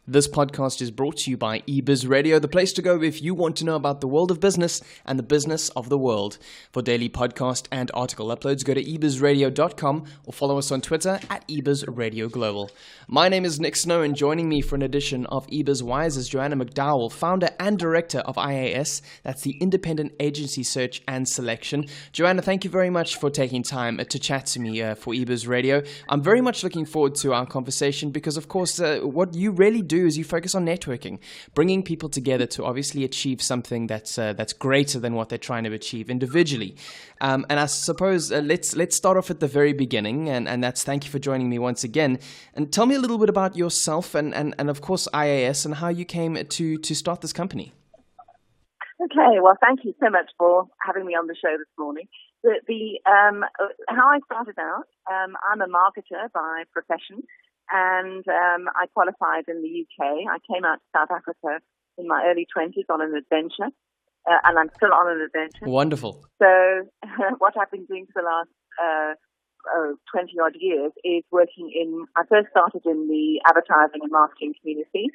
This podcast is brought to you by eBizRadio, the place to go if you want to know about the world of business and the business of the world. For daily podcast and article uploads, go to eBizRadio.com or follow us on Twitter at eBizRadioGlobal. My name is Nick Snow, and joining me for an edition of eBizWise is Johanna McDowell, founder and director of IAS. That's the Independent Agency Search and Selection. Johanna, thank you very much for taking time to chat to me for eBizRadio. I'm very much looking forward to our conversation because, of course, what you really do is you focus on networking, bringing people together to obviously achieve something that's greater than what they're trying to achieve individually. And I suppose let's start off at the very beginning, and that's thank you for joining me once again. And tell me a little bit about yourself and of course IAS and how you came to start this company. Okay, well, thank you so much for having me on the show this morning. How I started out, I'm a marketer by profession. And I qualified in the UK. I came out to South Africa in my early 20s on an adventure, and I'm still on an adventure. Wonderful. So what I've been doing for the last 20-odd years is working I first started in the advertising and marketing community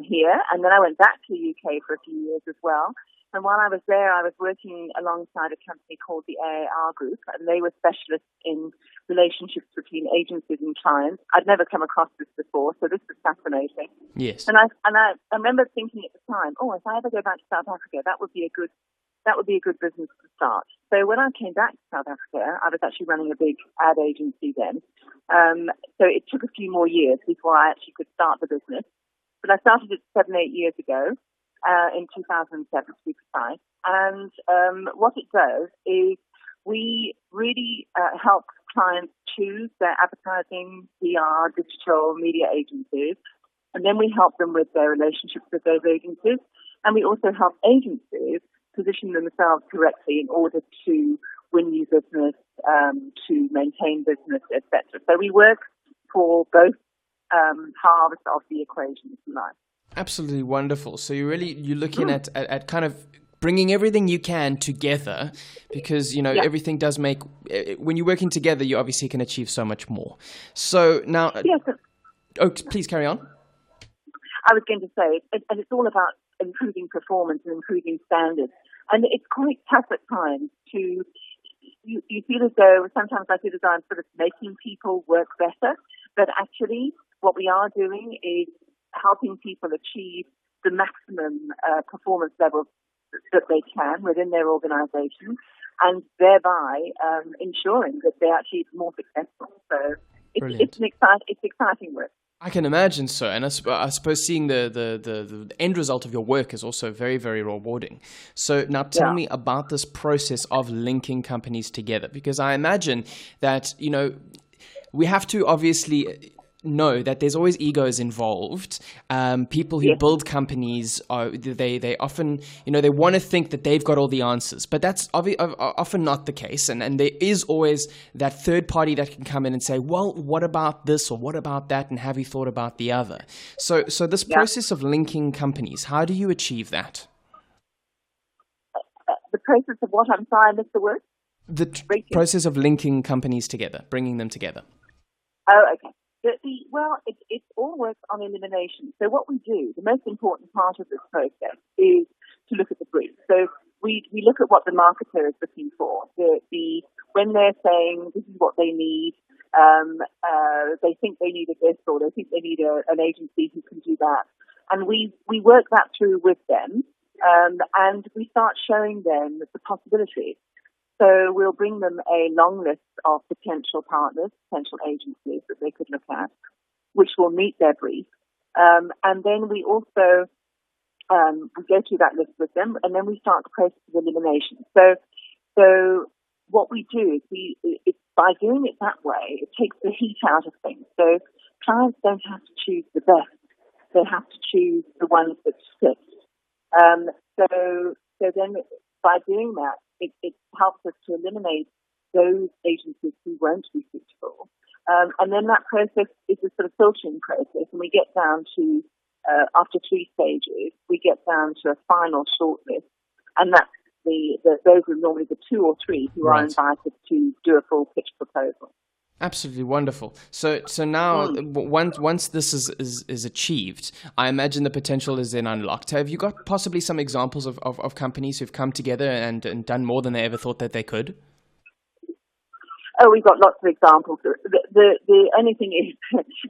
here, and then I went back to the UK for a few years as well. And while I was there, I was working alongside a company called the AAR Group, and they were specialists in relationships between agencies and clients. I'd never come across this before, so this was fascinating. Yes. And I remember thinking at the time, if I ever go back to South Africa, that would be a good business to start. So when I came back to South Africa, I was actually running a big ad agency then. So it took a few more years before I actually could start the business. But I started it 7-8 years ago. In 2007 to be precise. And what it does is we really help clients choose their advertising, PR, digital media agencies, and then we help them with their relationships with those agencies. And we also help agencies position themselves correctly in order to win new business, to maintain business, etc. So we work for both halves of the equation, if you like. Absolutely wonderful. So you're looking at kind of bringing everything you can together, because everything does make, when you're working together, you obviously can achieve so much more. So now, please carry on. I was going to say, and it's all about improving performance and improving standards, and it's quite tough at times to. You feel as though sometimes I feel as though I'm sort of making people work better, but actually what we are doing is helping people achieve the maximum performance levels that they can within their organisation, and thereby ensuring that they're actually more successful. So it's exciting work. I can imagine so, and I suppose seeing the end result of your work is also very, very rewarding. So now tell me about this process of linking companies together, because I imagine that we have to obviously know that there's always egos involved. People who build companies they often they want to think that they've got all the answers, but that's often not the case. And there is always that third party that can come in and say, well, what about this or what about that, and have you thought about the other? So this process of linking companies, how do you achieve that? The process of what? I'm sorry, I missed the word. The process of linking companies together, bringing them together. Oh, okay. It all works on elimination. So what we do, the most important part of this process is to look at the brief. So we look at what the marketer is looking for. When they're saying this is what they need, they think they need a this or they think they need an agency who can do that. And we work that through with them, and we start showing them the possibilities. So we'll bring them a long list of potential partners, potential agencies that they could look at, which will meet their brief. And then we also we go through that list with them, and then we start the process of elimination. So what we do is by doing it that way, it takes the heat out of things. So clients don't have to choose the best; they have to choose the ones that fit. So then by doing that, it helps us to eliminate those agencies who won't be suitable. And then that process is a sort of filtering process, and we get down to, after 3 stages, we get down to a final shortlist, and that's those are normally the 2 or 3 who are invited to do a full pitch proposal. Absolutely wonderful. So now, once this is achieved, I imagine the potential is then unlocked. Have you got possibly some examples of companies who've come together and done more than they ever thought that they could? Oh, we've got lots of examples. The only thing is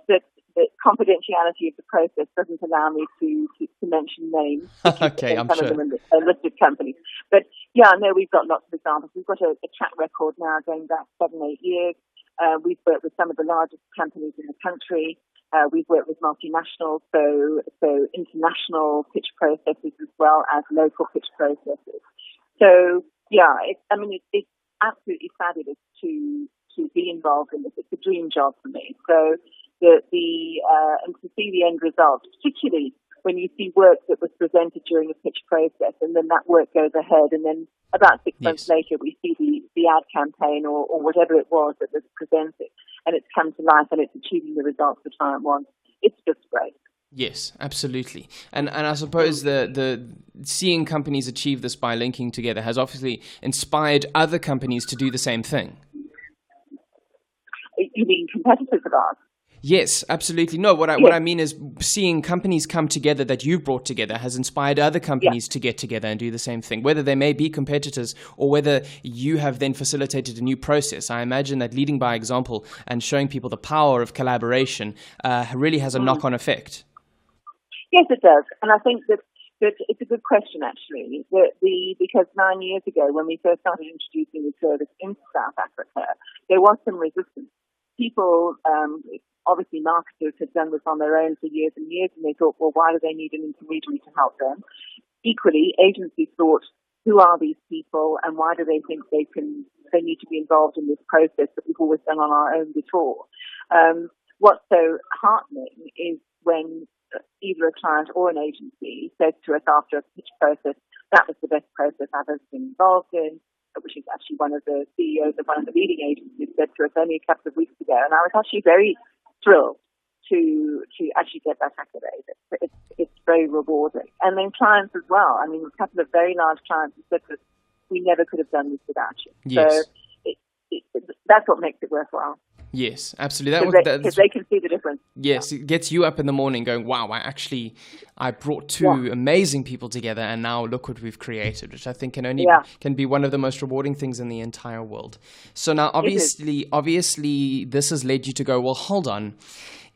that the confidentiality of the process doesn't allow me to mention names. Okay, I'm some sure. of them are listed companies. But yeah, no, we've got lots of examples. We've got a track record now going back 7-8 years. We've worked with some of the largest companies in the country. We've worked with multinationals, so international pitch processes as well as local pitch processes. So yeah, it's absolutely fabulous to be involved in this. It's a dream job for me. So and to see the end result, particularly when you see work that was presented during a pitch process, and then that work goes ahead, and then about 6 months later we see the ad campaign or whatever it was that was presented, and it's come to life and it's achieving the results the client wants. It's just great. Yes, absolutely. And I suppose the seeing companies achieve this by linking together has obviously inspired other companies to do the same thing. You mean competitors of ours? Yes, absolutely. No, what I mean is seeing companies come together that you've brought together has inspired other companies to get together and do the same thing, whether they may be competitors or whether you have then facilitated a new process. I imagine that leading by example and showing people the power of collaboration really has a knock-on effect. Yes, it does. And I think that it's a good question, actually, because 9 years ago, when we first started introducing the service into South Africa, there was some resistance. People, obviously marketers had done this on their own for years and years, and they thought, well, why do they need an intermediary to help them? Equally, agencies thought, who are these people and why do they think they need to be involved in this process that we've always done on our own before? What's so heartening is when either a client or an agency says to us after a pitch process, that was the best process I've ever been involved in, which is actually one of the CEOs of one of the leading agencies said to us only a couple of weeks ago. And I was actually very thrilled to actually get that accolade. It's very rewarding. And then clients as well. I mean, a couple of very large clients who said to us, we never could have done this without you. Yes. So that's what makes it worthwhile. Yes, absolutely. Because they can see the difference. Yes, it gets you up in the morning going, wow, I brought two amazing people together and now look what we've created, which I think can be one of the most rewarding things in the entire world. So now, obviously, this has led you to go, well, hold on.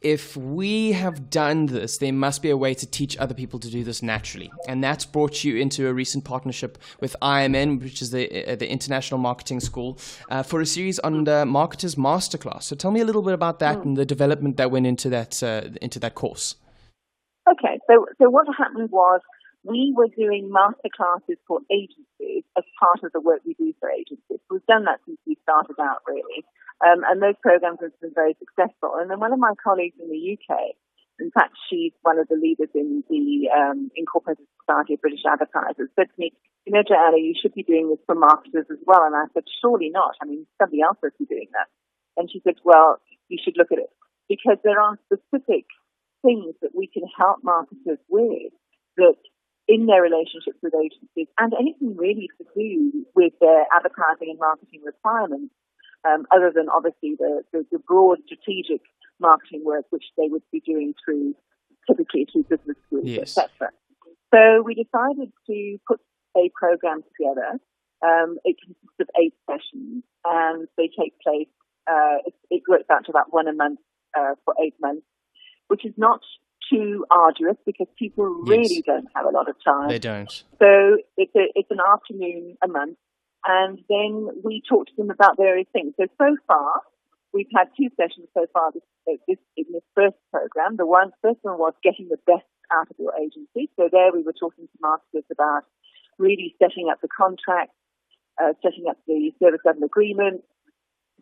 If we have done this, there must be a way to teach other people to do this naturally. And that's brought you into a recent partnership with IMN, which is the International Marketing School, for a series on the Marketers Master Class. So tell me a little bit about that and the development that went into that course. Okay, so what happened was we were doing master classes for agencies as part of the work we do for agencies. We've done that since we started out, really. And those programs have been very successful. And then one of my colleagues in the UK, in fact, she's one of the leaders in the Incorporated Society of British Advertisers, said to me, Johanna, you should be doing this for marketers as well. And I said, surely not. I mean, somebody else must be doing that. And she said, well, you should look at it. Because there are specific things that we can help marketers with that in their relationships with agencies and anything really to do with their advertising and marketing requirements, other than obviously the broad strategic marketing work which they would be doing typically through business schools, etc. So we decided to put a program together. It consists of 8 sessions, and they take place. It works out to about one a month for 8 months, which is not too arduous because people really don't have a lot of time. They don't. So it's an afternoon a month. And then we talk to them about various things. So far, we've had 2 sessions so far in this first program. The first one was getting the best out of your agency. So there we were talking to marketers about really setting up the contract, setting up the service level agreement,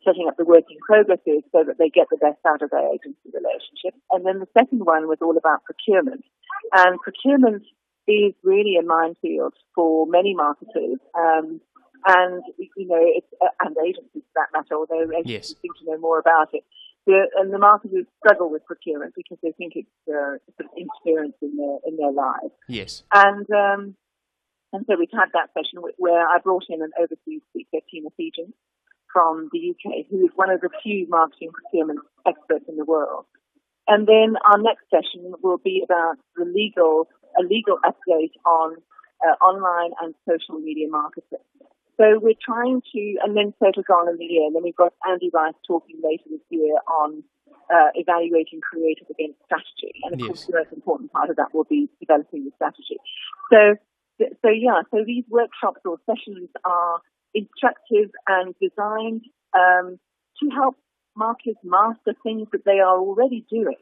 setting up the working progresses so that they get the best out of their agency relationship. And then the second one was all about procurement. And procurement is really a minefield for many marketers. And agencies for that matter, although agencies seem to know more about it. And the marketers struggle with procurement because they think it's sort of interference in their lives. Yes. And so we've had that session where I brought in an overseas speaker, Tina Fegan, from the UK, who is one of the few marketing procurement experts in the world. And then our next session will be about a legal update on online and social media marketing. So we're trying to, and then focus on in the year. And then we've got Andy Rice talking later this year on evaluating creative against strategy. And of course, the most important part of that will be developing the strategy. So these workshops or sessions are instructive and designed to help marketers master things that they are already doing.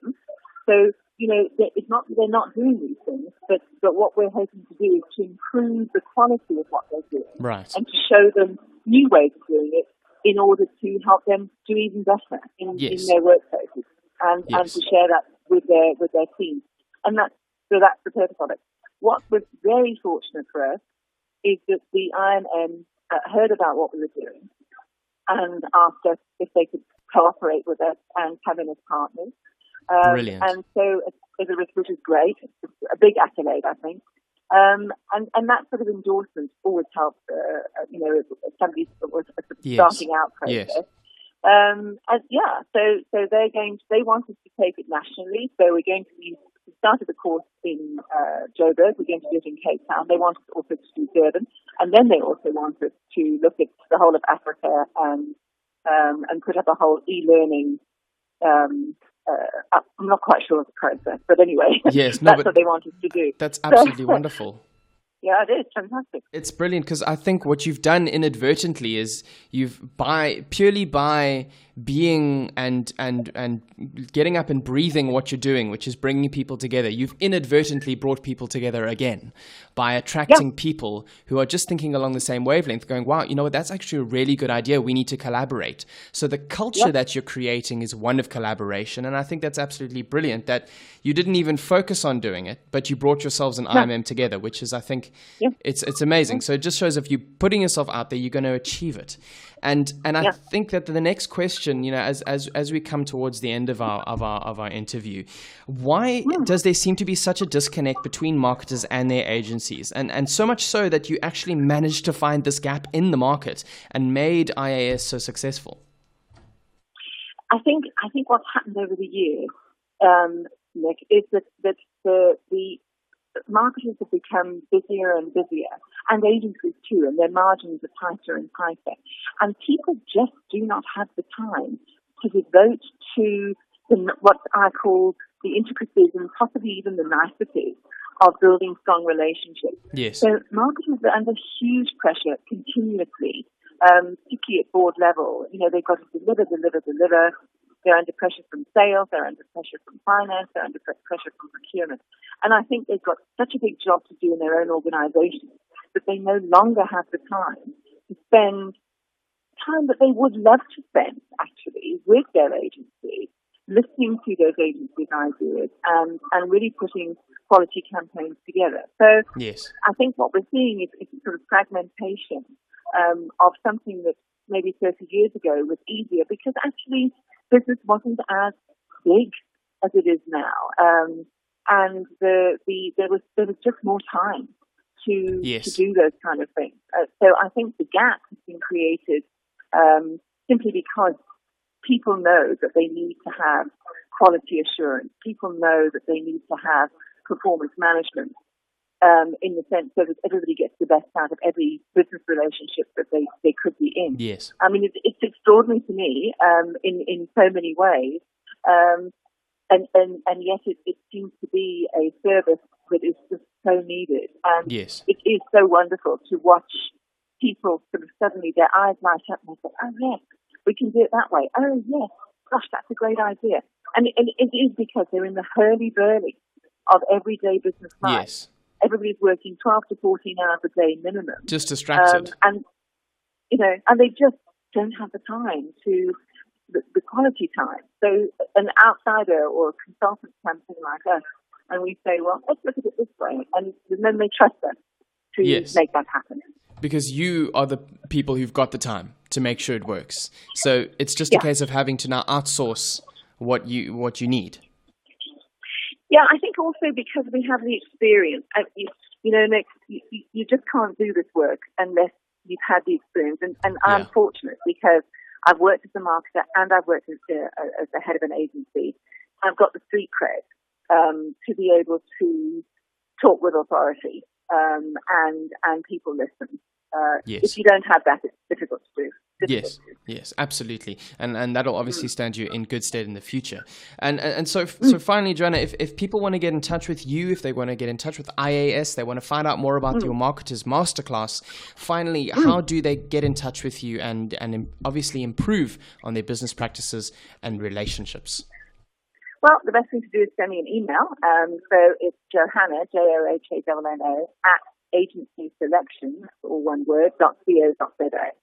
So, it's not that they're not doing these things, but what we're hoping to do is to improve the quality of what they're doing. Right. And to show them new ways of doing it in order to help them do even better in their workplaces and to share that with their teams. And that's the purpose of it. What was very fortunate for us is that the IMM heard about what we were doing and asked us if they could cooperate with us and come in as partners. Brilliant. And so, which is great. It's a big accolade, I think. And that sort of endorsement always helps, somebody was starting out process. Yes. So they want us to take it nationally. So we started the course in Joburg. We're going to do it in Cape Town. They want us also to do Durban. And then they also want us to look at the whole of Africa and put up a whole e-learning. I'm not quite sure of the process, but anyway, that's what they want us to do. That's absolutely wonderful. Yeah, it is fantastic. It's brilliant because I think what you've done inadvertently is purely by being and getting up and breathing what you're doing, which is bringing people together. You've inadvertently brought people together again by attracting people who are just thinking along the same wavelength, going, wow, you know what, that's actually a really good idea. We need to collaborate. So the culture that you're creating is one of collaboration. And I think that's absolutely brilliant that you didn't even focus on doing it, but you brought yourselves and IMM together, which is, I think, it's amazing. So it just shows if you're putting yourself out there, you're going to achieve it. And I think that the next question, as we come towards the end of our interview, why does there seem to be such a disconnect between marketers and their agencies, and so much so that you actually managed to find this gap in the market and made IAS so successful? I think what's happened over the years, Nick, is that the marketers have become busier and busier, and agencies too, and their margins are tighter and tighter. And people just do not have the time to devote to what I call the intricacies and possibly even the niceties of building strong relationships. Yes. So marketers are under huge pressure continuously, particularly at board level. They've got to deliver. They're under pressure from sales, they're under pressure from finance, they're under pressure from procurement. And I think they've got such a big job to do in their own organization that they no longer have the time to spend time that they would love to spend, actually, with their agency, listening to those agencies' ideas and really putting quality campaigns together. So I think what we're seeing is a sort of fragmentation of something that maybe 30 years ago was easier because actually business wasn't as big as it is now, and there was just more time to do those kind of things. So I think the gap has been created simply because people know that they need to have quality assurance. People know that they need to have performance management in the sense so that everybody gets the best out of every business relationship that they could be in. Yes. I mean, it's extraordinary to me in so many ways, and yet it seems to be a service that is just so needed. And it is so wonderful to watch people sort of suddenly their eyes light up and they say, oh, yes, we can do it that way. Oh, yes, gosh, that's a great idea. And it is because they're in the hurly-burly of everyday business life. Yes. Everybody's working 12 to 14 hours a day minimum. Just distracted. And they just don't have the time the quality time. So an outsider or a consultant comes in like us and we say, well, let's look at it this way. And then they trust us to make that happen. Because you are the people who've got the time to make sure it works. So it's just a case of having to now outsource what you need. Yeah, I think also because we have the experience. Nick, you just can't do this work unless you've had the experience. And I'm fortunate because I've worked as a marketer and I've worked as the head of an agency. I've got the street cred to be able to talk with authority, and people listen. Yes. If you don't have that, it's difficult to do. Yes, absolutely, and that'll obviously stand you in good stead in the future. And so finally, Johanna, if people want to get in touch with you, if they want to get in touch with IAS, they want to find out more about your Marketers Masterclass. Finally, how do they get in touch with you and obviously improve on their business practices and relationships? Well, the best thing to do is send me an email. So it's Johanna, JOHANNO, @agencyselection, all one word, .co.za.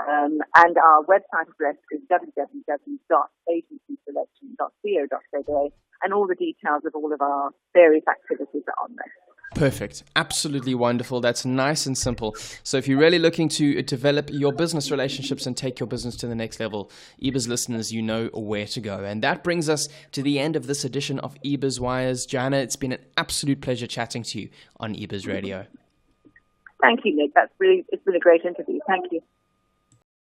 And our website address is www.agencyselection.co.za, and all the details of all of our various activities are on there. Perfect. Absolutely wonderful. That's nice and simple. So if you're really looking to develop your business relationships and take your business to the next level, eBiz listeners, you know where to go. And that brings us to the end of this edition of eBiz Wires. Johanna, it's been an absolute pleasure chatting to you on eBiz Radio. Thank you, Nick. It's been a great interview. Thank you.